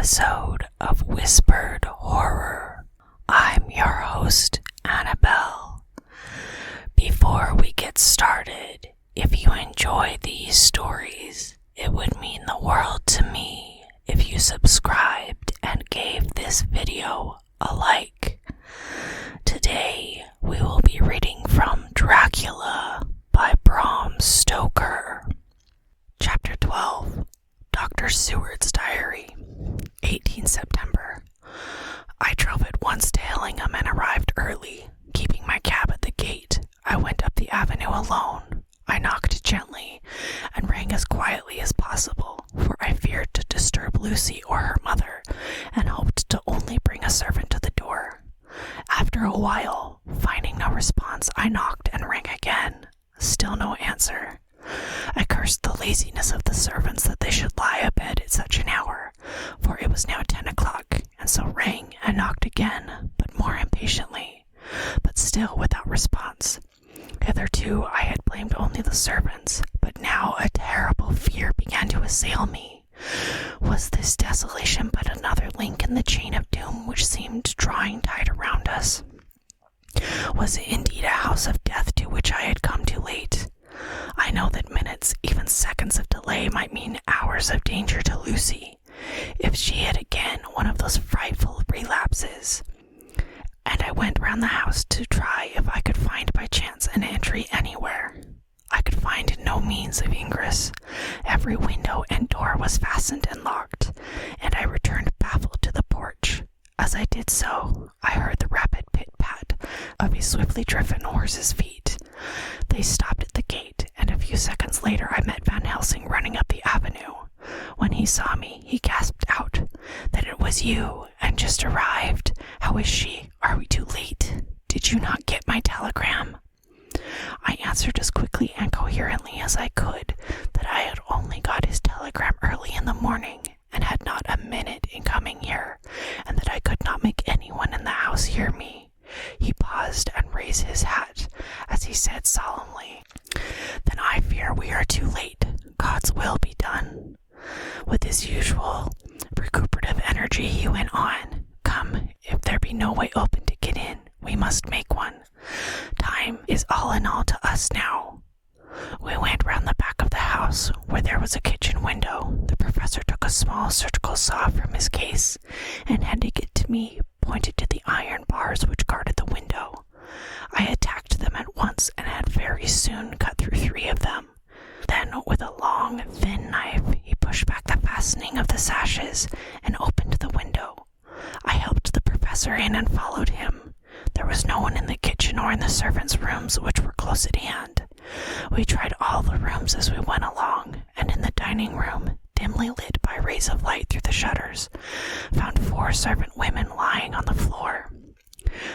episode of Whispered Horror. I'm your host, Annabelle. Before we get started, if you enjoy these stories, it would mean the world to me if you subscribed and gave this video a like. Today, we will be reading from Dracula by Bram Stoker. Chapter 12. Dr. Seward's Diary, 18 September. I drove at once to Hillingham and arrived early, keeping my cab at the gate. I went up the avenue alone. I knocked gently and rang as quietly as possible, for I feared to disturb Lucy or her mother, and hoped to only bring a servant to the door. After a while, finding no response, I knocked and rang again. Still no answer. I cursed the laziness of the servants that they should lie abed at such an hour, for it was now 10 o'clock, and so rang and knocked again, but more impatiently, but still without response. Hitherto I had blamed only the servants, but now a terrible fear began to assail me. Was this desolation but another link in the chain of doom which seemed drawing tight around us? Was it indeed a house of death to which I had come too late? I know that minutes, even seconds of delay might mean hours of danger to Lucy, if she had again one of those frightful relapses. And I went round the house to try if I could find by chance an entry anywhere. I could find no means of ingress. Every window and door was fastened and locked, and I returned baffled to the porch. As I did so, I heard the rapid pit-pat of a swiftly driven horse's feet. They stopped at the gate, and a few seconds later I met Van Helsing running up the avenue. When he saw me, he gasped out that it was you, and just arrived. How is she? Are we too late? Did you not get my telegram? I answered as quickly and coherently as I could that I had only got his telegram early in the morning, and had not a minute in coming here, and that I could not make anyone in the house hear me. He paused and raised his hat, as he said solemnly, "Then I fear we are too late. God's will be done." With his usual recuperative energy, he went on, "Come, if there be no way open to get in, we must make one. Time is all in all to us now." We went round the back of the house, where there was a kitchen window. The professor took a small surgical saw from his case, and handing it to me, pointed to the iron bars which guarded the window. I attacked them at once, and had very soon cut through 3 of them. Then, with a long, thin knife, he pushed back the fastening of the sashes, and opened the window. I helped the professor in and followed him. There was no one in the kitchen or in the servants' rooms, which were close at hand. We tried all the rooms as we went along, and in the dining room, dimly lit by rays of light through the shutters, found 4 servant women lying on the floor.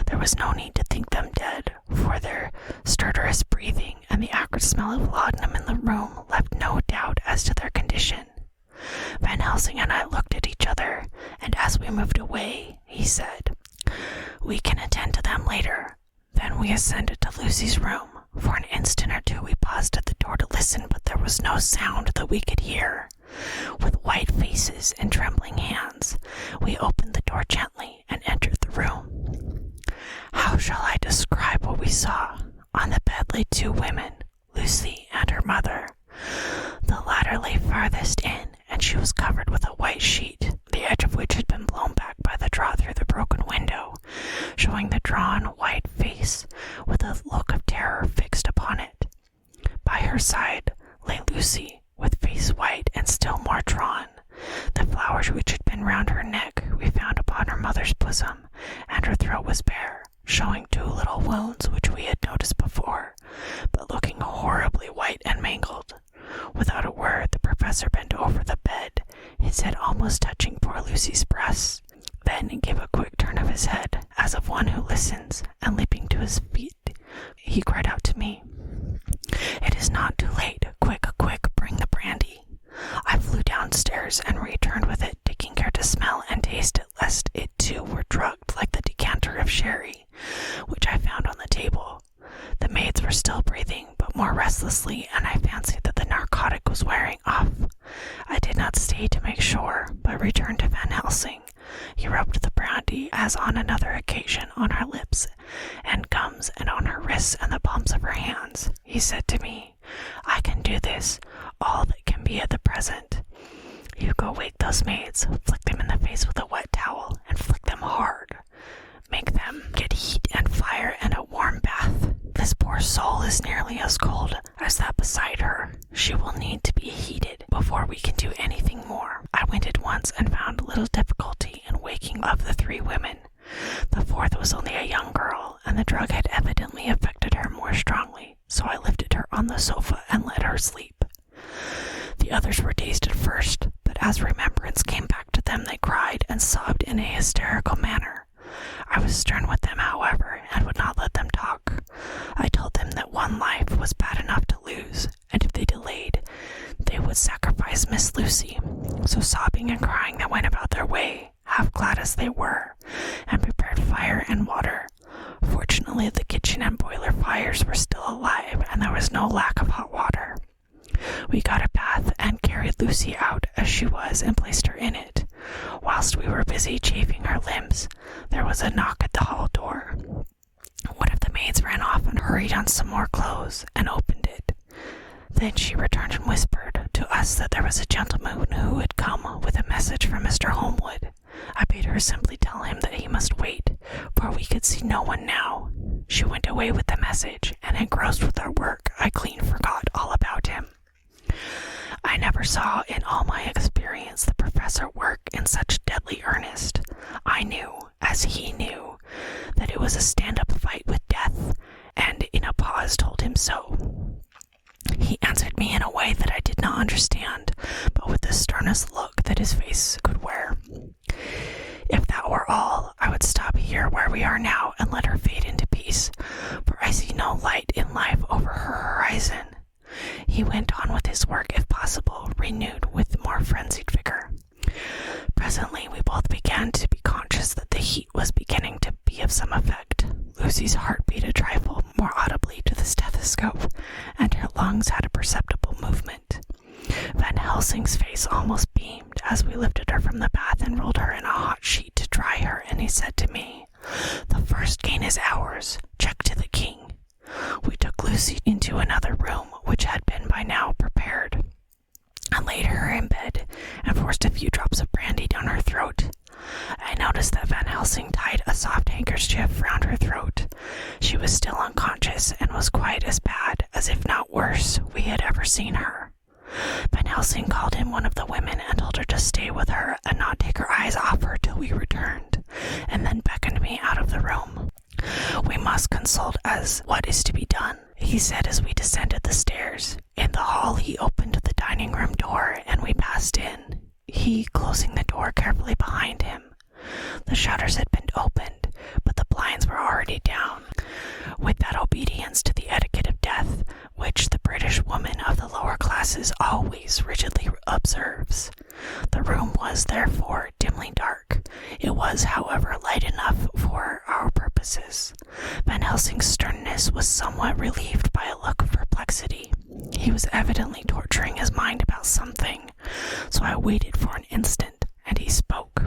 There was no need to think them dead, for their stertorous breathing and the acrid smell of laudanum in the room left no doubt as to their condition. Van Helsing and I looked at each other, and as we moved away, he said, "We can attend to them later." Then we ascended to Lucy's room. For an instant or two we paused at the door to listen, but there was no sound that we could hear. With white faces and trembling hands, we opened the door gently and entered the room. How shall I describe what we saw? On the bed lay 2 women, Lucy and her mother. The latter lay farthest in, and she was covered with a white sheet, the edge of which had been blown back by the draught through the broken window, showing the drawn white face with a look of terror fixed upon it. By her side lay Lucy, with face white and still more drawn. The flowers which had been round her neck we found upon her mother's bosom, and her throat was bare, showing 2 little wounds which we had noticed before, but looking horribly white and mangled. Without a word, the professor bent over the bed, his head almost touching poor Lucy's breast. Then he gave a quick turn of his head, as of one who listens, and leaping to his feet, he cried out to me, "It is not too late. Quick, quick, bring the brandy." I flew downstairs and returned with it, taking care to smell and taste it, lest it too were drugged like the decanter of sherry, which I found on the table. The maids were still breathing, but more restlessly, and I fancied that the narcotic was wearing off. I did not stay to make sure, but returned to Van Helsing all that can be at the present. You go wake those maids, flick them in the face with a wet towel, and flick them hard. Make them get heat and fire and a warm bath. This poor soul is nearly as cold as that beside her. She will need to be heated before we can do anything more. I went at once and found little difficulty in waking of the 3 women. The 4th was only a young girl, and the drug had evidently affected her more strongly, so I lifted her on the sofa and let her sleep. The others were dazed at first, but as remembrance came back to them, they cried and sobbed in a hysterical manner. I was stern with them, however, and would not let them talk. I told them that one life was bad enough to lose, and if they delayed, they would sacrifice Miss Lucy. So sobbing and crying, they went about their way, half glad as they were, and prepared fire and water. Fortunately, the kitchen and boiler fires were still alive, and there was no lack of hot water. We got a bath and carried Lucy out as she was and placed her in it. Whilst we were busy chafing her limbs, there was a knock at the hall door. One of the maids ran off and hurried on some more clothes and opened it. Then she returned and whispered to us that there was a gentleman who had come with a message from Mr. Holmwood. I bade her simply tell him that he must wait, for we could see no one now. She went away with the message, and engrossed with our work, I clean forgot all about him. I never saw in all my experience the professor work in such deadly earnest. I knew, as he knew, that it was a stand-up fight with death, and in a pause told him so. He answered me in a way that I did not understand, but with the sternest look that his face could wear. If that were all, I would stop here where we are now and let her fade into peace, for I see no light in life over her horizon. He went on with his work, if possible, renewed with more frenzied vigor. Presently we both began to be conscious that the heat was beginning to be of some effect. Lucy's heart beat a trifle more audibly to the stethoscope, and her lungs had a perceptible movement. Van Helsing's face almost beamed as we lifted her from the bath and rolled her in a hot sheet to dry her, and he said to me, "The first gain is ours. Check to the king." We took Lucy into another room, which had been by now prepared, and laid her in bed, and forced a few drops of brandy down her throat. I noticed that Van Helsing tied a soft handkerchief round her throat. She was still unconscious, and was quite as bad, as if not worse, we had ever seen her. Van Helsing called in one of the women and told her to stay with her and not take her eyes off her till we returned, and then beckoned me out of the room. "We must consult as what is to be done," he said as we descended the stairs. In the hall he opened the dining room door, and we passed in, he closing the door carefully behind him. The shutters had been opened, but the blinds were already down. With that obedience to the etiquette of death, which the British woman of the lower classes always rigidly observes, the room was therefore dimly dark. It was, however, light enough for our purposes. Van Helsing's sternness was somewhat relieved by a look of perplexity. He was evidently torturing his mind about something, so I waited for an instant, and he spoke.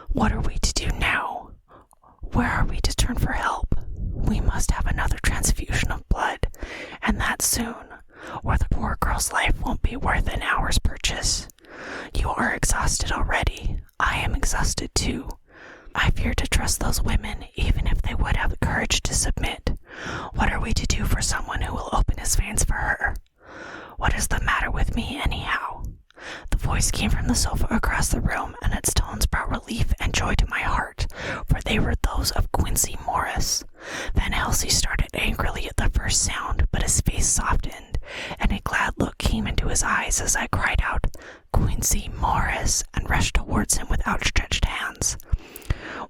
"What are we to do now? Where are we to turn for help? We must have another transfusion of blood, and that soon, or the poor girl's life won't be worth an hour's purchase. You are exhausted already. I am exhausted too. I fear to trust those women, even if they would have the courage to submit. What are we to do for someone who will open his veins for her? What is the matter with me, anyhow?" The voice came from the sofa across the room, and its tones brought relief and joy to my heart, for they were those of Quincey Morris. Van Helsing started angrily at the first sound, but his face softened, and a glad look came into his eyes as I cried out, "Quincey Morris," and rushed towards him with outstretched hands.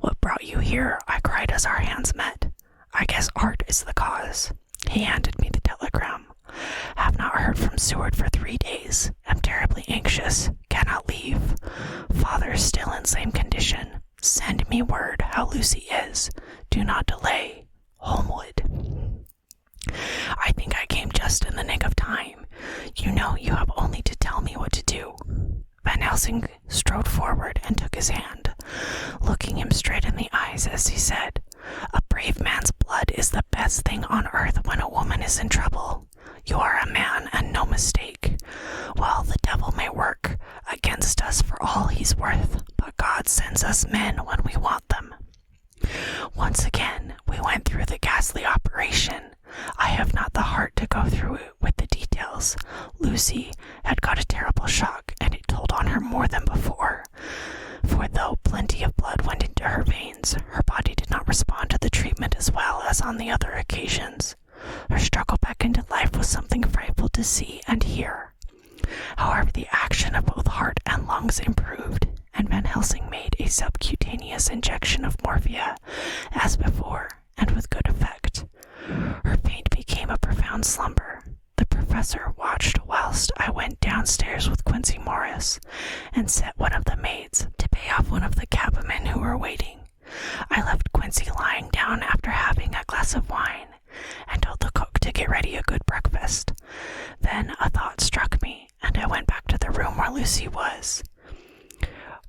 "What brought you here?" I cried as our hands met. "I guess art is the cause." He handed me the telegram. "Have not heard from Seward for 3 days. Am terribly anxious. Cannot leave. Father is still in same condition. Send me word how Lucy is. Do not delay. Holmwood." I think I came just in the nick of time. You know you have only to tell me what to do. Van Helsing strode forward and took his hand, looking him straight in the eyes as he said, "A brave man's blood is the best thing on earth when a woman is in trouble. You are a man and no mistake. money's worth, but God sends us men when we want them. Once again, we went through the ghastly operation. I have not the heart to go through it with the details. Lucy had got a terrible shock, and it told on her more than before. For though plenty of blood went into her veins, her body did not respond to the treatment as well as on the other occasions. Her struggle back into life was something frightful to see and hear. However, the action of both heart and lungs improved, and Van Helsing made a subcutaneous injection of morphia, as before, and with good effect. Her faint became a profound slumber. The professor watched whilst I went downstairs with Quincy Morris, and set one of the maids to pay off one of the cabmen who were waiting. I left Quincy lying down after having a glass of wine, and told the cook to get ready a good breakfast. Then a thought struck me, and I went back to the room where Lucy was.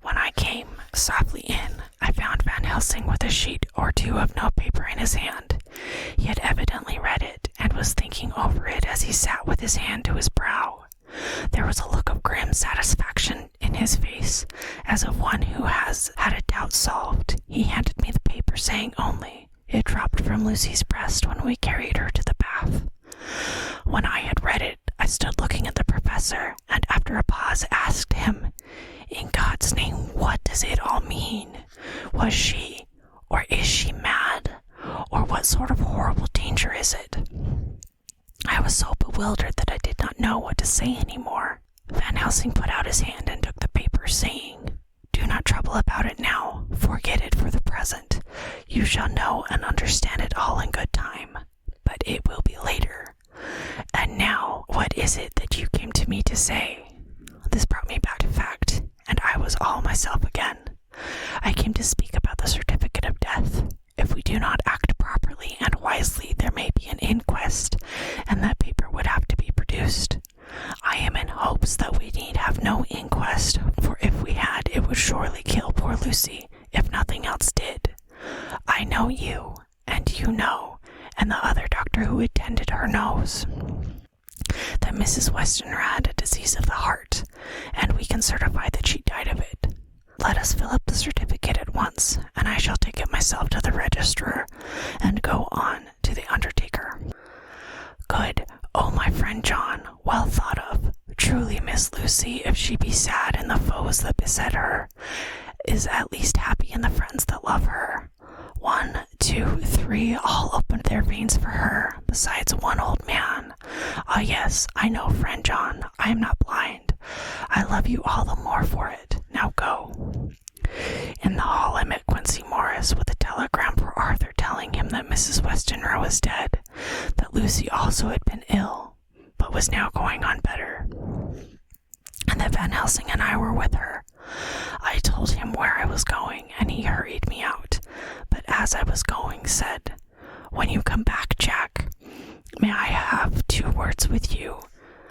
When I came softly in, I found Van Helsing with a sheet or two of notepaper in his hand. He had evidently read it, and was thinking over it as he sat with his hand to his brow. There was a look of grim satisfaction in his face, as of one who has had a doubt solved. He handed me the paper, saying only, "It dropped from Lucy's breast when we carried her to the bath." When I had read it, I stood looking at the professor, and after a pause asked him, "In God's name, what does it all mean? Was she, or is she mad? Or what sort of horrible danger is it?" I was so bewildered that I did not know what to say any more. Van Helsing put out his hand and took the paper, saying, "Do not trouble about it now. Forget it for the present. You shall know and understand it all in good time, but it will be later. And now, what is it that you came to me to say?" This brought me back to fact, and I was all myself again. "I came to speak about the certificate of death. If we do not act properly and wisely, there may be an inquest, and that paper would have to be produced. I am in hopes that we need have no inquest, for if we had, it would surely kill poor Lucy, if nothing else did. I know you, and you know, and the other doctor who attended her knows, that Mrs. Westenra had a disease of the heart, and we can certify that she died of it. Let us fill up the certificate at once, and I shall take it myself to the registrar, and go on to the undertaker." "Good. Oh, my friend John, well thought of. Truly Miss Lucy, if she be sad in the foes that beset her, is at least happy in the friends that love her. 1, 2, 3, all opened their veins for her, besides one old man. Ah, yes, I know, friend John, I am not blind. I love you all the more for it. Now go." In the hall I met Quincy Morris with a telegram for Arthur telling him that Mrs. Westenra was dead, that Lucy also had been ill, but was now going on better, and that Van Helsing and I were with her. I told him where I was going, and he hurried me out, but as I was going said, "When you come back, Jack, may I have 2 words with you,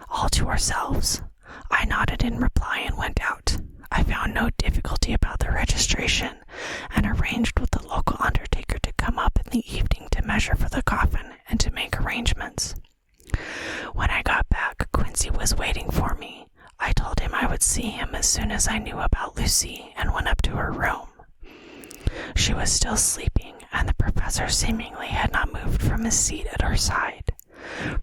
all to ourselves?" I nodded in reply and went out. I found no difficulty about the registration, and arranged with the local undertaker to come up in the evening to measure for the coffin and to make arrangements. When I got back, Quincy was waiting for me. I told him I would see him as soon as I knew about Lucy, and went up to her room. She was still sleeping, and the professor seemingly had not moved from his seat at her side.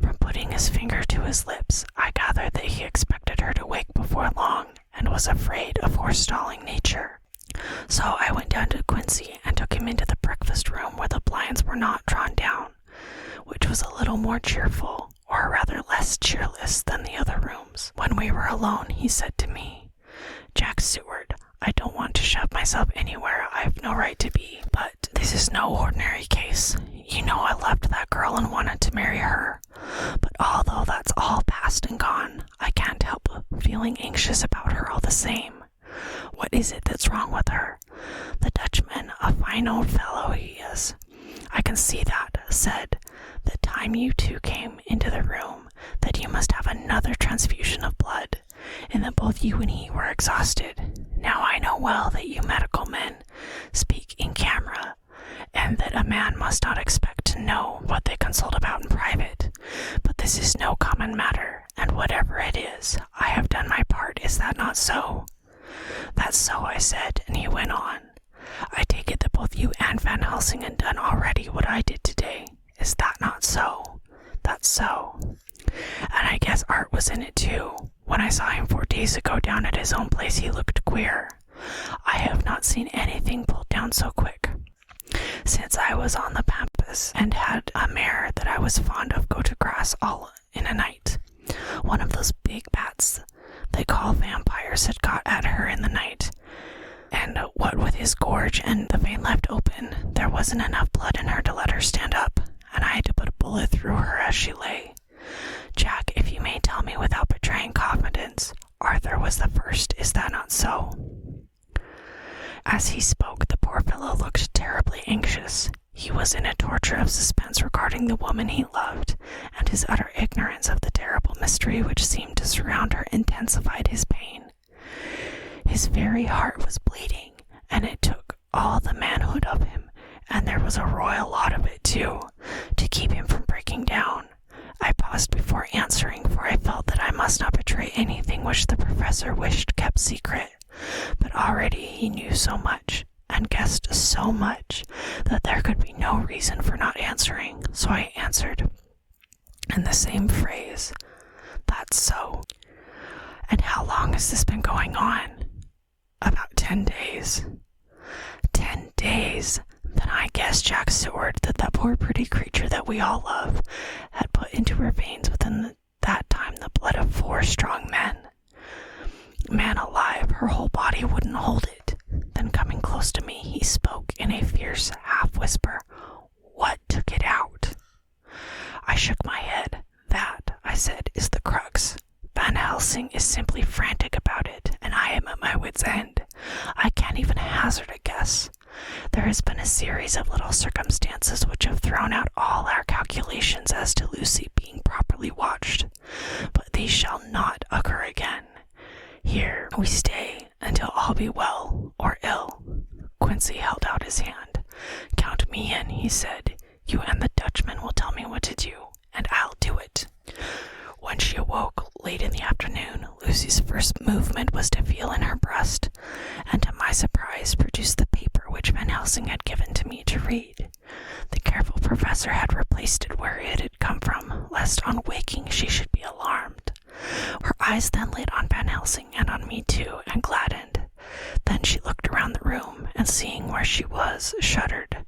From putting his finger to his lips, I gathered that he expected her to wake before long, and was afraid of forestalling nature. So I went down to Quincy and took him into the breakfast room where the blinds were not drawn down, which was a little more cheerful, or rather less cheerless than the other rooms. When we were alone, he said to me, "Jack Seward, I don't want to shove myself anywhere I've no right to be, but this is no ordinary case. You know I loved that girl and wanted to marry her, but although that's all past and gone, I can't help feeling anxious about her all the same. What is it that's wrong with her? The Dutchman, a fine old fellow he is, I can see that, said, the time you 2 came into the room, that you must have another transfusion of blood, and that both you and he were exhausted. Now I know well that you medical men speak in camera, and that a man must not expect to know what they consult about in private, but this is no common matter, and whatever it is, I have done my part. Is that not so?" "That so?" I said, and he went on. "I take it that both you and Van Helsing had done already what I did today. Is that not so?" "That's so." "And I guess Art was in it too. When I saw him 4 days ago down at his own place, he looked queer. I have not seen anything pulled down so quick since I was on the pampas and had a mare that I was fond of go to grass all in a night. One of those big bats they call vampires had got at her in the night, and what with his gorge and the vein left open, there wasn't enough blood in her to let her stand up, and I had to put a bullet through her as she lay. Jack, if you may tell me without betraying confidence, Arthur was the first, is that not so?" As he spoke, the poor fellow looked terribly anxious. He was in a torture of suspense regarding the woman he loved, and his utter ignorance of the terrible mystery which seemed to surround her intensified his pain. His very heart was bleeding, and it took all the manhood of him, and there was a royal lot of it too, to keep him from breaking down. I paused before answering, for I felt that I must not betray anything which the professor wished kept secret, but already he knew so much, and guessed so much, that there could be no reason for not answering, so I answered, in the same phrase, "That's so." "And how long has this been going on?" "About 10 days. 10 days! Then I guessed Jack's sword that poor pretty creature that we all love had put into her veins within that time the blood of 4 strong men. Man alive, her whole body wouldn't hold it." Then coming close to me, he spoke in a fierce half-whisper, "What took it out?" I shook my head. "That," I said, "is the crux. Van Helsing is simply frantic about it, and I am at my wit's end. I can't even hazard a guess. There has been a series of little circumstances which have thrown out all our calculations as to Lucy being properly watched, but these shall not occur again. Here we stay until all be well or ill." Quincy held out his hand. "Count me in," he said. "You and the Dutchman will tell me what to do, and I'll do it." When she awoke late in the afternoon, Lucy's first movement was to feel in her breast, and to my surprise produced the paper which Van Helsing had given to me to read. The careful professor had replaced it where it had come from, lest on waking she should be alarmed. Her eyes then lit on Van Helsing and on me too, and gladdened. Then she looked around the room, and seeing where she was, shuddered.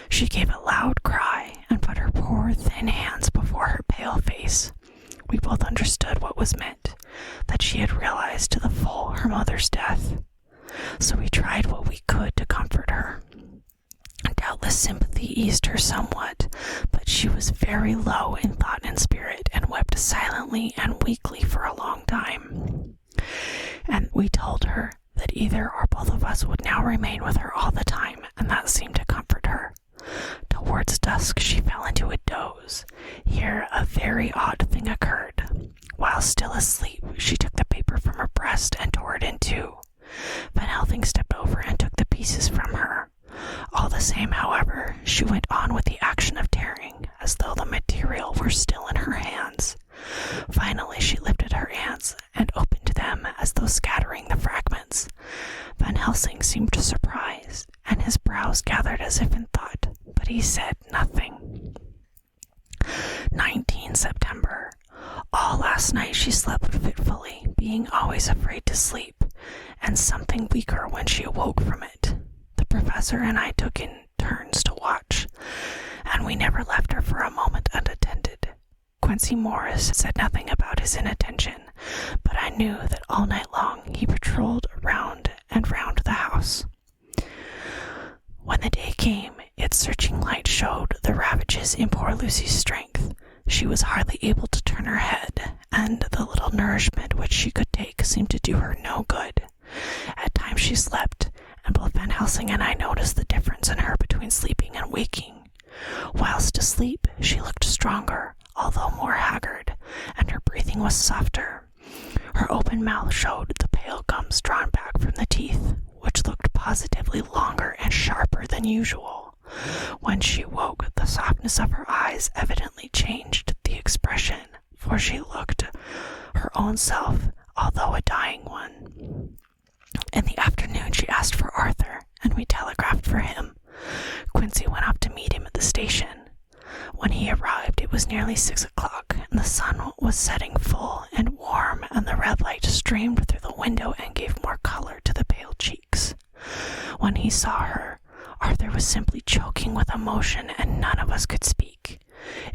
She gave a loud cry, and put her poor thin hands before her pale face. We both understood what was meant, that she had realized to the full her mother's death. So we tried what we could to comfort her. Doubtless sympathy eased her somewhat, but she was very low in thought and spirit, and wept silently and weakly for a long time. And we told her that either or both of us would now remain with her all the time, and that seemed to comfort her. Towards dusk she fell into a doze. Here a very odd thing occurred. While still asleep, she took the paper from her breast and tore it in two. Van Helsing stepped over and took the pieces from her. All the same, however, she went on with the action of tearing, as though the material were still in her hands. Finally she lifted her hands and opened them as though scattering the fragments. Van Helsing seemed surprised, and his brows gathered as if in thought, but he said nothing. 19 September. All last night she slept fitfully, being always afraid to sleep, and something weaker when she awoke from it. The professor and I took in turns to watch, and we never left her for a moment unattended. Quincy Morris said nothing about his inattention, but I knew that all night long he patrolled round and round the house. When the day came, its searching light showed the ravages in poor Lucy's strength. She was hardly able to turn her head, and the little nourishment which she could take seemed to do her no good. At times she slept, and both Van Helsing and I noticed the difference in her between sleeping and waking. Whilst asleep, she looked stronger, although more haggard, and her breathing was softer. Her open mouth showed the pale gums drawn back from the teeth, which looked positively longer and sharper than usual. When she woke, the softness of her eyes evidently changed the expression, for she looked her own self, although a dying one. In the afternoon, she asked for Arthur, and we telegraphed for him. Quincy went up to meet him at the station. When he arrived, it was nearly 6 o'clock, and the sun was setting full and warm, and the red light streamed through the window and gave more color to the pale cheeks. When he saw her, Arthur was simply choking with emotion, and none of us could speak.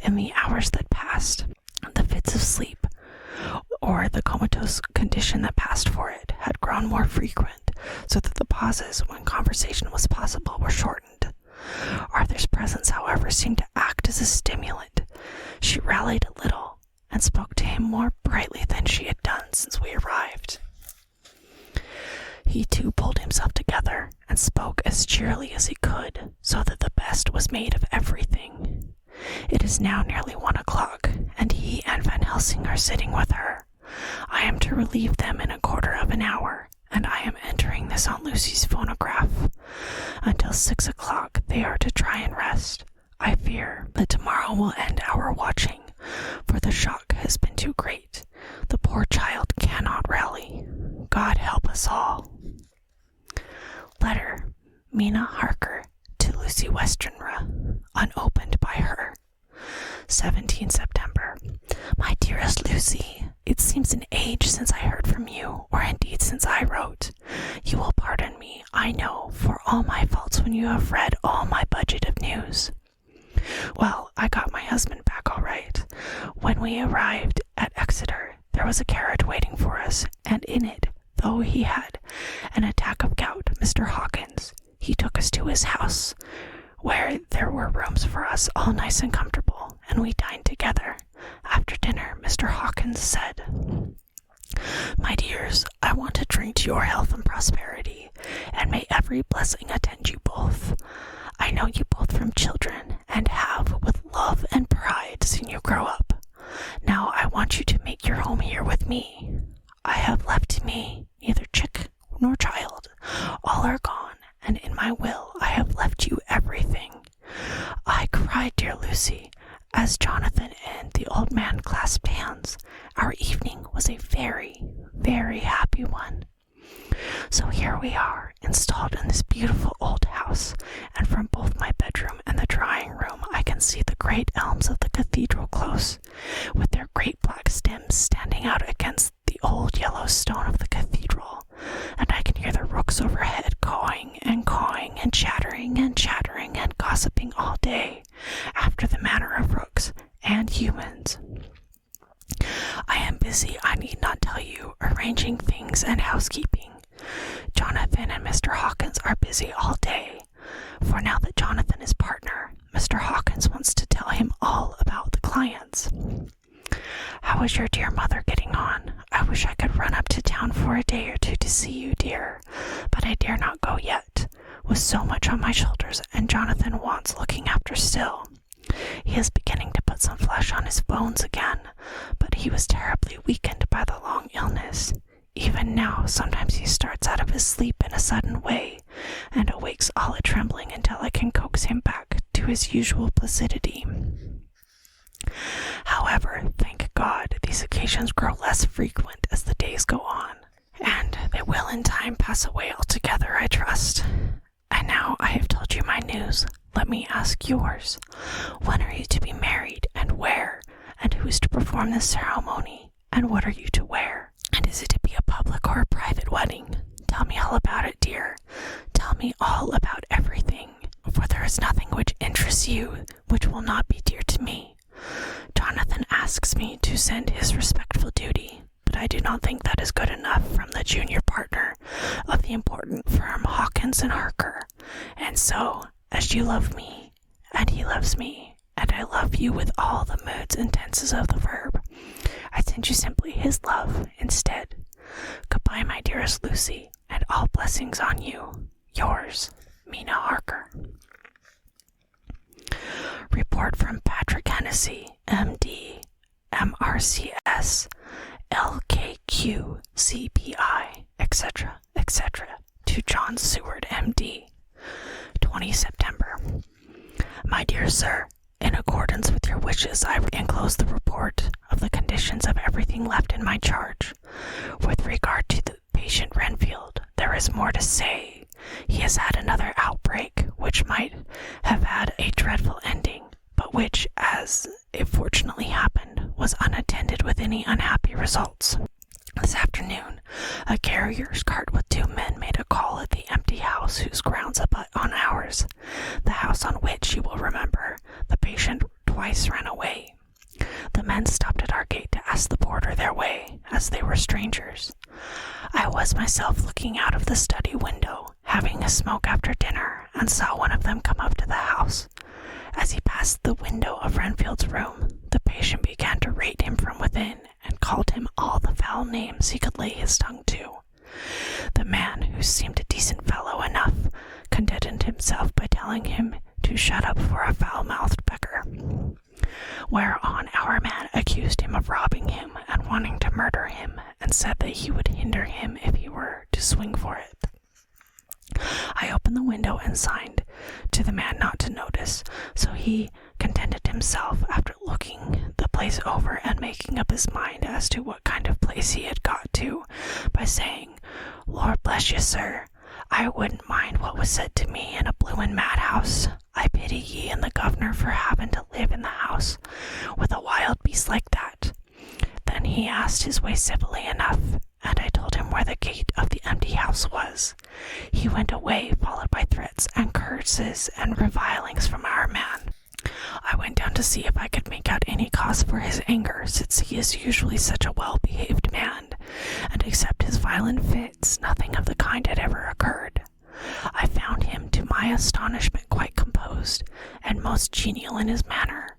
In the hours that passed, the fits of sleep, or the comatose condition that passed for it, had grown more frequent, so that the pauses when conversation was possible were shortened. Arthur's presence, however, seemed to act as a stimulant. She rallied a little, and spoke to him more brightly than she had done since we arrived. He too pulled himself together, and spoke as cheerily as he could, so that the best was made of everything. It is now nearly 1 o'clock, and he and Van Helsing are sitting with her. I am to relieve them in a quarter of an hour, and I am entering this on Lucy's phonograph. Until 6 o'clock they are to try and rest. I fear that tomorrow will end our watching, for the shock has been too great. The poor child cannot rally. God help us all. Letter, Mina Harker to Lucy Westenra, unopened by her. 17 September. My dearest Lucy, it seems an age since I heard from you, or indeed since I wrote. You will pardon me, I know, for all my faults when you have read all my budget of news. Well, I got my husband back all right. When we arrived at Exeter, there was a carriage waiting for us, and in it, though he had an attack of gout, Mr. Hawkins, he took us to his house, where there were rooms for us, all nice and comfortable, and we dined together. After dinner, Mr. Hawkins said, My dears, I want to drink to your health and prosperity, and may every blessing attend you both. I know you both from children, and have, with love and pride, seen you grow up. Now I want you to make your home here with me. I have left to me neither chick nor child. All are gone, and in my will I have left you everything. I cried, dear Lucy, as Jonathan and the old man clasped hands. Our evening was a very, very happy one. So here we are, installed in this beautiful old house, and from both my bedroom and the drawing room I can see the great elms of the cathedral close, with their great black stems standing out against the old yellow stone of the cathedral, and I can hear the rooks overhead cawing and chattering and gossiping all day, after the manner of rooks and humans. I am busy, I need not tell you, arranging things and housekeeping. Jonathan and Mr. Hawkins are busy all day, for now that Jonathan is partner, Mr. Hawkins wants to tell him all about the clients. How is your dear mother getting on? I wish I could run up to town for a day or two to see you, dear, but I dare not go yet, with so much on my shoulders, and Jonathan wants looking after still. He is beginning to put some flesh on his bones again, but he was terribly weakened by the long illness. Even now, sometimes he starts out of his sleep in a sudden way, and awakes all a-trembling until I can coax him back to his usual placidity. However, thank God, these occasions grow less frequent as the days go on, and they will in time pass away altogether, I trust. And now I have told you my news, let me ask yours. When are you to be married, and where? And who is to perform the ceremony? And what are you to wear? And is it to be a public or a private wedding? Tell me all about it, dear. Tell me all about everything, for there is nothing which interests you which will not be dear to me. Jonathan asks me to send his respectful duty, but I do not think that is good enough from the junior partner of the important firm Hawkins and Harker. And so, as you love me, and he loves me, and I love you with all the moods and tenses of the verb, I send you simply his love instead. Goodbye, my dearest Lucy, and all blessings on you. Yours, Mina Harker. Report from Patrick Hennessy, M.D., M.R.C.S., L.K.Q., C.P.I., etc., etc., to John Seward, M.D., 20 September. My dear sir, in accordance with your wishes, I enclose the report of the conditions of everything left in my charge. With regard to the patient Renfield, there is more to say. He has had another outbreak, which might have had a dreadful ending, but which, as it fortunately happened, was unattended with any unhappy results. This afternoon, a carrier's cart with 2 men made a call at the empty house whose grounds abut on ours, the house on which, you will remember, the patient twice ran away. The men stopped at our gate to ask the porter their way, as they were strangers. I was myself looking out of the study window, having a smoke after dinner, and saw one of them come up to the house. As he passed the window of Renfield's room, the patient began to rate him from within, and called him all the foul names he could lay his tongue to. The man, who seemed a decent fellow enough, contented himself by telling him to shut up for a foul-mouthed beggar. Whereon our man accused him of robbing him and wanting to murder him, and said that he would hinder him if he were to swing for it. I opened the window and signed to the man not to notice, so he contented himself, after looking the place over and making up his mind as to what kind of place he had got to, by saying, "Lord bless you, sir, I wouldn't mind what was said to me in a bloomin' madhouse. I pity ye and the governor for having to live in the house with a wild beast like that." Then he asked his way civilly enough, and I told him where the gate of the empty house was. He went away, followed by threats and curses and revilings from our man. I went down to see if I could make out any cause for his anger, since he is usually such a well-behaved man, and except his violent fits, nothing of the kind had ever occurred. I found him, to my astonishment, quite composed, and most genial in his manner.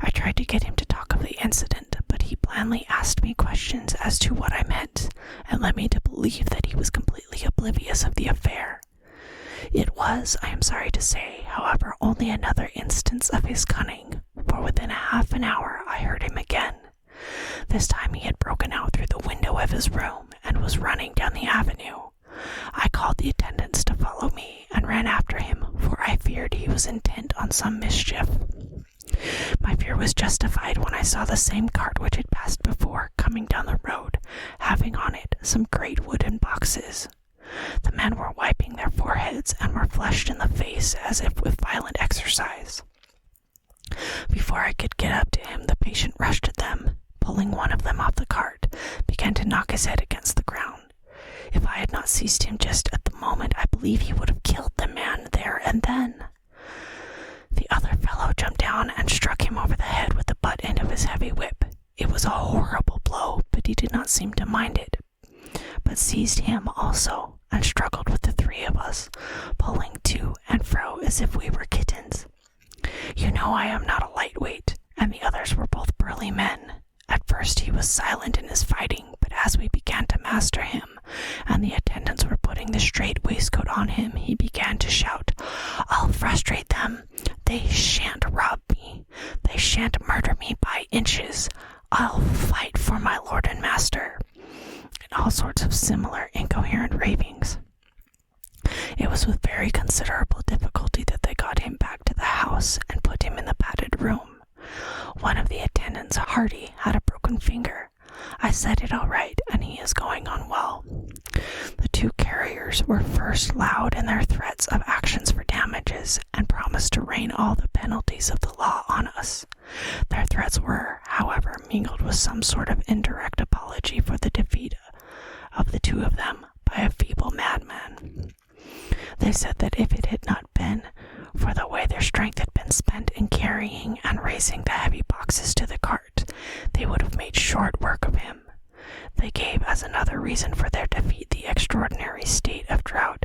I tried to get him to talk of the incident, but he blandly asked me questions as to what I meant, and led me to believe that he was completely oblivious of the affair. It was, I am sorry to say, however, only another instance of his cunning, for within half an hour I heard him again. This time he had broken out through the window of his room, and was running down the avenue. I called the attendants to follow me, and ran after him, for I feared he was intent on some mischief. My fear was justified when I saw the same cart which had passed before coming down the road, having on it some great wooden boxes. The men were wiping their foreheads, and were flushed in the face as if with violent exercise. Before I could get up to him, the patient rushed at them, pulling one of them off the cart, began to knock his head against the ground. If I had not seized him just at the moment, I believe he would have killed the man there and then. The other fellow jumped down and struck him over the head with the butt end of his heavy whip. It was a horrible blow, but he did not seem to mind it, but seized him also, and struggled with the 3 of us, pulling to and fro as if we were kittens. You know I am not a lightweight, and the others were both burly men. At first he was silent in his fighting, but as we began to master him, and the attendants were putting the strait waistcoat on him, he began to shout, "I'll frustrate them. They shan't rob me. They shan't murder me by inches. I'll fight for my lord and master," and all sorts of similar incoherent ravings. It was with very considerable difficulty that they got him back to the house and put him in the padded room. One of the attendants, Hardy, had a broken finger. I set it all right, and he is going on well. The 2 carriers were first loud in their threats of actions for damages, and promised to rain all the penalties of the law on us. Their threats were, however, mingled with some sort of indirect apology for the defeat of the 2 of them by a feeble madman. They said that if it had not been for the way their strength had been spent in carrying and raising the heavy boxes to the cart, they would have made short work of him. They gave as another reason for their defeat the extraordinary state of drought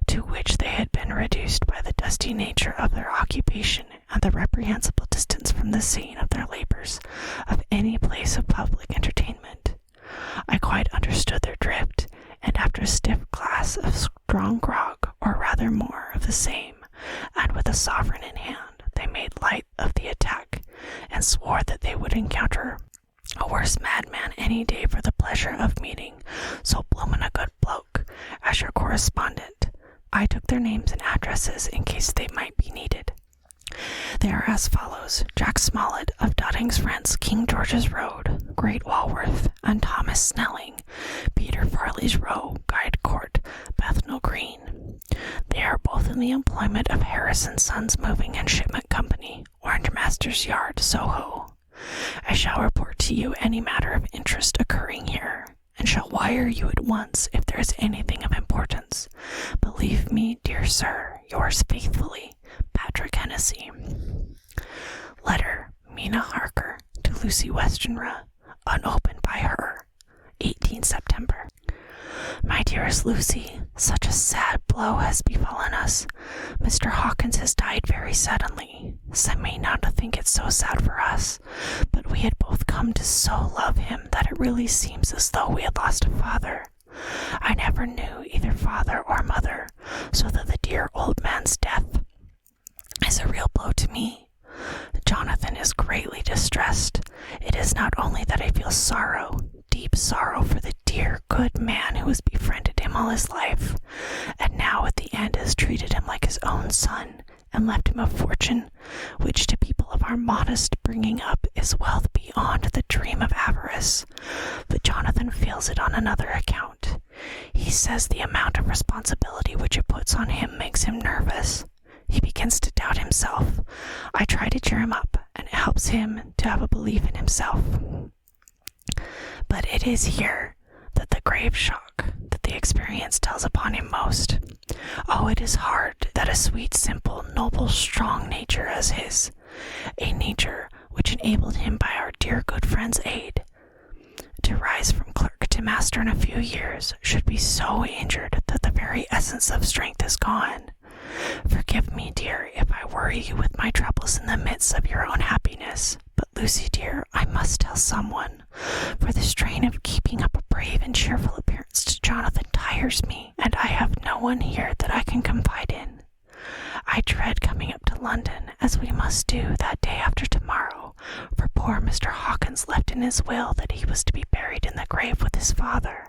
to which they had been reduced by the dusty nature of their occupation, and the reprehensible distance from the scene of their labors of any place of public entertainment. I quite understood their drift, and after a stiff glass of strong grog, or rather more of the same, and with a sovereign in hand, they made light of the attack, and swore that they would encounter a worse madman any day for the pleasure of meeting so bloomin' a good bloke as your correspondent. I took their names and addresses in case they might be needed. They are as follows: Jack Smollett of Dodding's Rents, King George's Road, Great Walworth, and Thomas Snelling, Peter Farley's Row, Guide Court, the employment of Harris & Sons Moving and Shipment Company, Orange Masters Yard, Soho. I shall report to you any matter of interest occurring here, and shall wire you at once if there is anything of importance. Believe me, dear sir, yours faithfully, Patrick Hennessy. Letter, Mina Harker, to Lucy Westenra, unopened by her, 18 September. My dearest Lucy, such a sad blow has befallen us. Mr. Hawkins has died very suddenly. Some may not think it so sad for us, but we had both come to so love him that it really seems as though we had lost a father. I never knew either father or mother, so that the dear old man's death is a real blow to me. Jonathan is greatly distressed. It is not only that I feel sorrow, deep sorrow for the dear, good man who has befriended him all his life, and now at the end has treated him like his own son, and left him a fortune, which to people of our modest bringing up is wealth beyond the dream of avarice. But Jonathan feels it on another account. He says the amount of responsibility which it puts on him makes him nervous. He begins to doubt himself. I try to cheer him up, and it helps him to have a belief in himself. But it is here that the grave shock that the experience tells upon him most. Oh, it is hard that a sweet, simple, noble, strong nature as his, a nature which enabled him by our dear good friend's aid to rise from clerk to master in a few years, should be so injured that the very essence of strength is gone. Forgive me, dear, if I worry you with my troubles in the midst of your own happiness. But Lucy, dear, I must tell someone, for the strain of keeping up a brave and cheerful appearance to Jonathan tires me, and I have no one here that I can confide in. I dread coming up to London, as we must do that day after tomorrow, for poor Mr. Hawkins left in his will that he was to be buried in the grave with his father.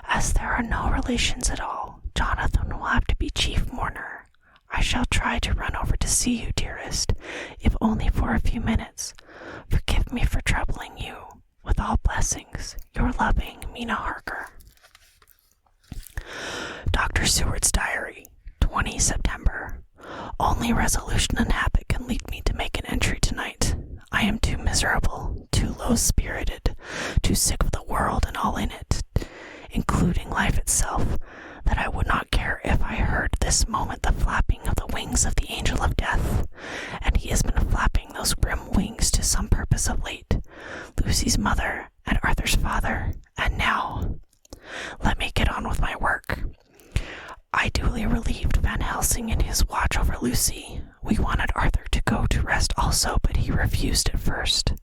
As there are no relations at all, Jonathan will have to be chief mourner. I shall try to run over to see you, dearest, if only for a few minutes. Forgive me for troubling you. With all blessings, your loving Mina Harker. Dr. Seward's Diary, 20 September. Only resolution and habit can lead me to make an entry tonight. I am too miserable, too low-spirited, too sick of the world and all in it, including life itself, that I would not care if I heard this moment the flapping of the wings of the angel of death, and he has been flapping those grim wings to some purpose of late. Lucy's mother, and Arthur's father, and now. Let me get on with my work. I duly relieved Van Helsing in his watch over Lucy. We wanted Arthur to go to rest also, but he refused at first.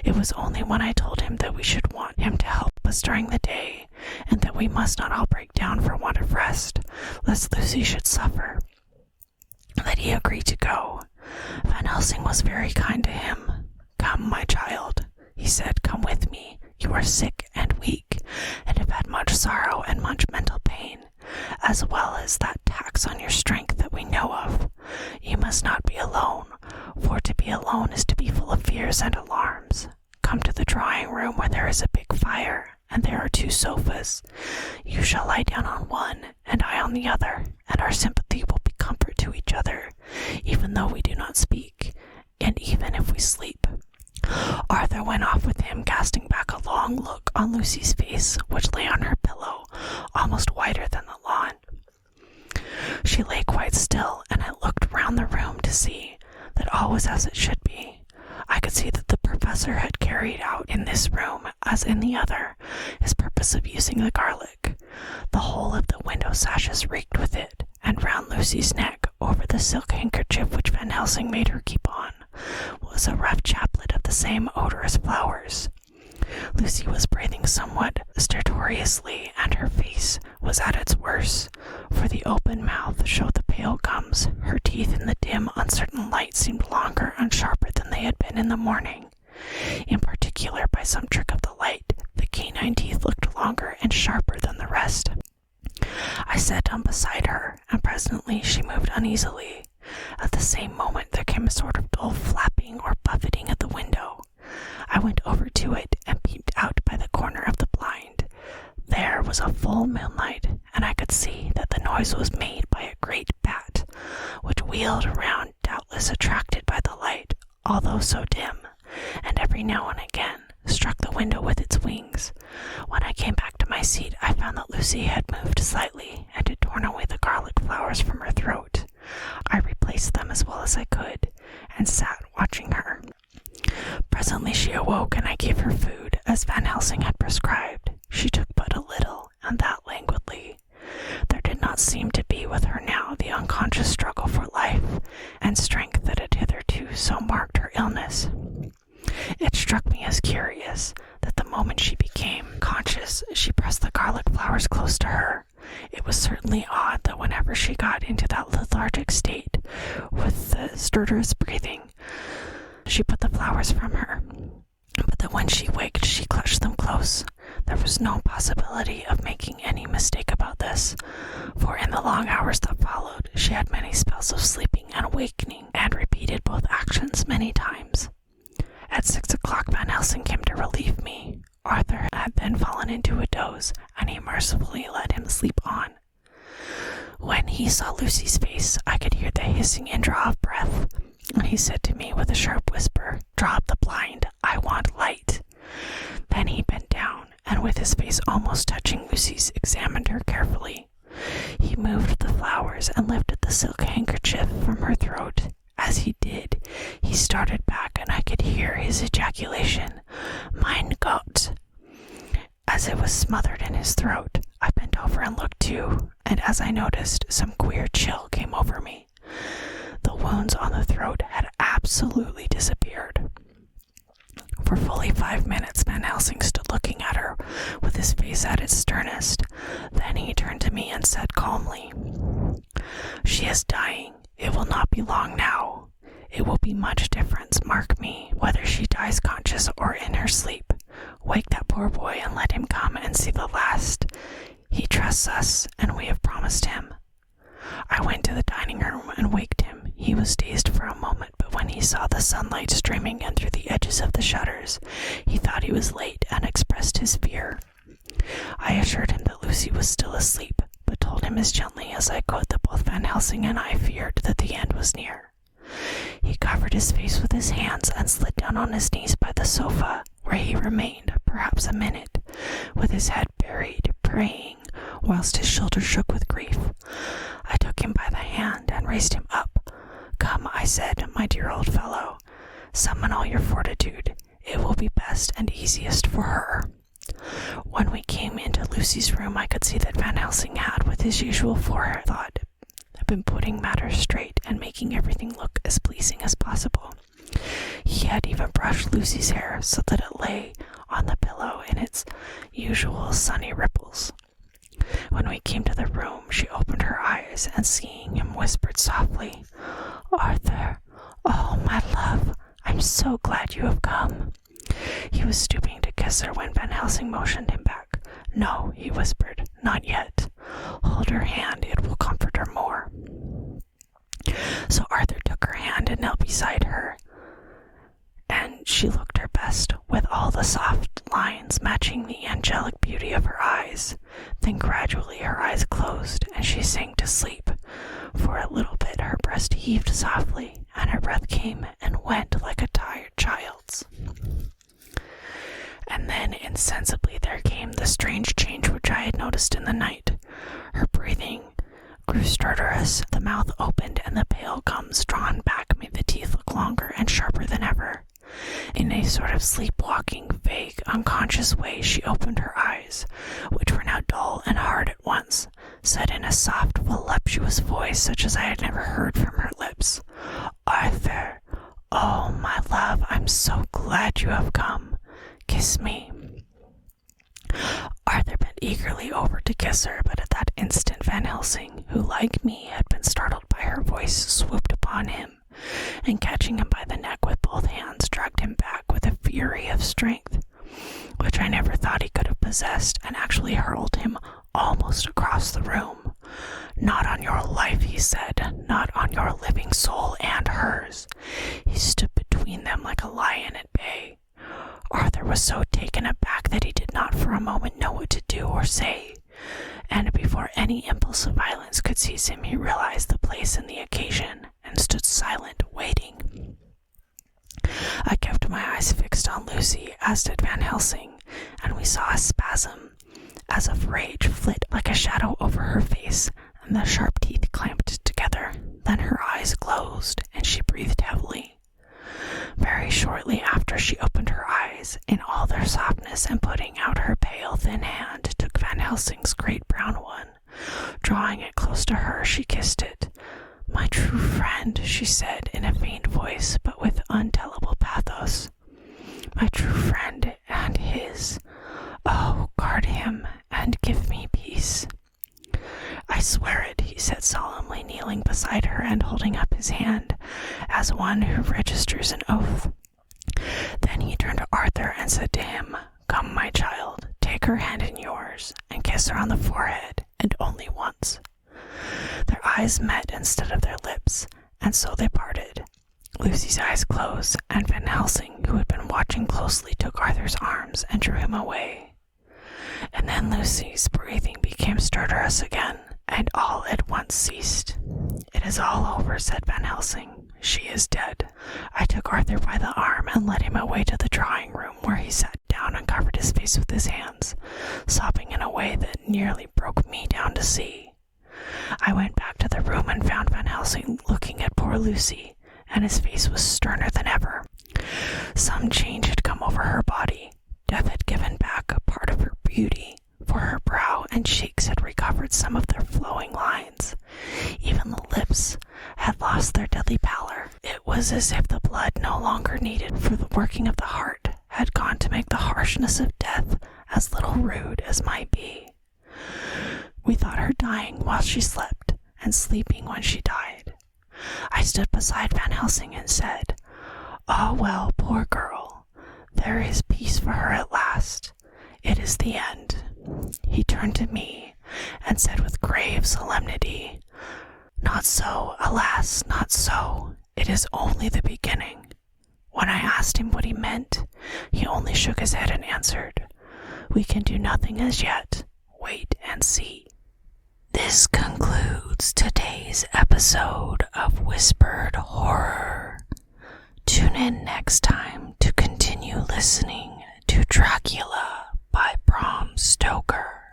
It was only when I told him that we should want him to help us during the day, and that we must not all break down for want of rest, lest Lucy should suffer, that he agreed to go. Van Helsing was very kind to him. Come, my child, he said, come with me. You are sick and weak, and have had much sorrow and much mental pain, as well as that tax on your strength that we know of. You must not be alone, for to be alone is to be full of fears and alarms. Come to the drawing-room where there is a big fire, and there are 2 sofas. You shall lie down on one, and I on the other, and our sympathy will be comfort to each other, even though we do not speak, and even if we sleep. Arthur went off with him, casting back a long look on Lucy's face, which lay on her pillow, almost whiter than the lawn. She lay quite still, and I looked round the room to see that all was as it should be. I could see that the professor had carried out in this room, as in the other, his purpose of using the garlic. The whole of the window sashes reeked with it, and round Lucy's neck, over the silk handkerchief which Van Helsing made her keep on, was a rough chaplet of the same odorous flowers. Lucy was breathing somewhat stertorously, and her face was at its worst, for the open mouth showed the pale gums. Her teeth in the dim, uncertain light seemed longer and sharper than they had been in the morning. In particular, by some trick of the light, the canine teeth looked longer and sharper than the rest. I sat down beside her, and presently she moved uneasily. At the same moment there came a sort of dull flapping or buffeting at the window. I went over to it and peeped out by the corner of the blind. There was a full moonlight, and I could see that the noise was made by a great bat, wheeled around, doubtless attracted by the light, although so dim, and every now and again struck the window with its wings. When I came back to my seat, I found that Lucy had moved slightly and had torn away the garlic flowers from her throat. I replaced them as well as I could and sat watching her. Presently she awoke, and I gave her food, as Van Helsing had prescribed. She took but a little, and that languidly. There did not seem to be with her now the unconscious struggle for life and strength that had hitherto so marked her illness. It struck me as curious that the moment she became conscious, she pressed the garlic flowers close to her. It was certainly odd that whenever she got into that lethargic state, with the stertorous breathing, she put the flowers from her, but that when she waked, she clutched them close. There was no possibility of making any mistake about this, for in the long hours that followed, she had many spells of sleeping and awakening, and repeated both actions many times. At 6 o'clock, Van Helsing came to relieve me. Arthur had then fallen into a doze, and he mercifully let him sleep on. When he saw Lucy's face, I could hear the hissing indraw of breath, and he said to me with a sharp whisper, "Draw up the blind, I want light." Then he bent down, and with his face almost touching Lucy's, examined her carefully. He moved the flowers and lifted the silk handkerchief from her throat. As he did, he started back, and I could hear his ejaculation, "Mein Gott!" As it was smothered in his throat, I bent over and looked too, and as I noticed, some queer chill came over me. The wounds on the throat had absolutely disappeared. For fully 5 minutes, Van Helsing stood looking at her with his face at its sternest. Then he turned to me and said calmly, "She is dying. It will not be long now. It will be much difference, mark me, whether she dies conscious or in her sleep. Wake that poor boy and let him come and see the last. He trusts us, and we have promised him." I went to the dining room and waked him. He was dazed for a moment, but when he saw the sunlight streaming in through the edges of the shutters, he thought he was late and expressed his fear. I assured him that Lucy was still asleep, but told him as gently as I could that both Van Helsing and I feared that the end was near. He covered his face with his hands and slid down on his knees by the sofa, where he remained perhaps a minute, with his head buried, praying, whilst his shoulders shook with grief. I took him by the hand and raised him up. "Come," I said, "my dear old fellow, summon all your fortitude. It will be best and easiest for her." When we came into Lucy's room, I could see that Van Helsing had, with his usual forethought, been putting matters straight and making everything look as pleasing as possible. He had even brushed Lucy's hair so that it lay on the pillow in its usual sunny ripples. When we came to the room, she opened her eyes and, seeing him, whispered softly, "Arthur, oh, my love, I'm so glad you have come." He was stooping to kiss her when Van Helsing motioned him back. "No," he whispered, "not yet. Hold her hand, it will comfort her more." So Arthur took her hand and knelt beside her, and she looked her best, with all the soft lines matching the angelic beauty of her eyes. Then gradually her eyes closed, and she sank to sleep. For a little bit her breast heaved softly, and her breath came and went like a tired child's. And then insensibly there came the strange change which I had noticed in the night. Her breathing grew stertorous, the mouth opened, and the pale gums drawn back made the teeth look longer and sharper than ever. In a sort of sleepwalking, vague, unconscious way, she opened her eyes, which were now dull and hard at once, said in a soft, voluptuous voice such as I had never heard from her lips, "Arthur, oh, my love, I'm so glad you have come. Kiss me." Arthur bent eagerly over to kiss her, but at that instant Van Helsing, who like me had been startled by her voice, swooped upon him, and catching him by the neck with both hands, dragged him back with a fury of strength, which I never thought he could have possessed, and actually hurled him almost across the room. "Not on your life," he said, "not on your living soul and hers." He stood between them like a lion at bay. Arthur was so taken aback that he did not for a moment know what to do or say, and before any impulse of violence could seize him, he realized the place and the occasion, and and stood silent, waiting. I kept my eyes fixed on Lucy, as did Van Helsing, and we saw a spasm, as of rage, flit like a shadow over her face, and the sharp teeth clamped together. Then her eyes closed, and she breathed heavily. Very shortly after she opened her eyes, in all their softness, and putting out her pale, thin hand, took Van Helsing's great brown one. Drawing it close to her, she kissed it. "My true friend," she said, in a faint voice, but with untellable pathos. "My true friend and his. Oh, guard him, and give me peace." "I swear it," he said solemnly, kneeling beside her and holding up his hand, as one who registers an oath. Then he turned to Arthur and said to him, "Come, my child, take her hand in yours, and kiss her on the forehead, and only once." Their eyes met instead of their lips, and so they parted. Lucy's eyes closed, and Van Helsing, who had been watching closely, took Arthur's arms and drew him away. And then Lucy's breathing became stertorous again, and all at once ceased. "It is all over," said Van Helsing. "She is dead." I took Arthur by the arm and led him away to the drawing room, where he sat down and covered his face with his hands, sobbing in a way that nearly broke me down to see. I went back to the room and found Van Helsing looking at poor Lucy, and his face was sterner than ever. Some change had come over her body. Death had given back a part of her beauty, for her brow and cheeks had recovered some of their flowing lines. Even the lips had lost their deadly pallor. It was as if the blood no longer needed for the working of the heart had gone to make the harshness of death as little rude as might be. We thought her dying while she slept, and sleeping when she died. I stood beside Van Helsing and said, "Ah, well, poor girl, there is peace for her at last. It is the end." He turned to me and said with grave solemnity, "Not so, alas, not so. It is only the beginning." When I asked him what he meant, he only shook his head and answered, "We can do nothing as yet. Wait and see." This concludes today's episode of Whispered Horror. Tune in next time to continue listening to Dracula by Bram Stoker.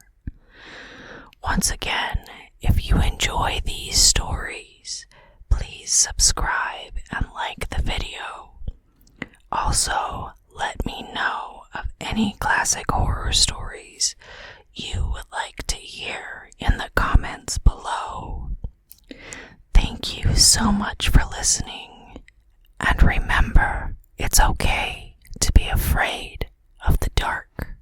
Once again, if you enjoy these stories, please subscribe and like the video. Also, let me know of any classic horror stories you would like to hear in the comments below. Thank you so much for listening, and remember, it's okay to be afraid of the dark.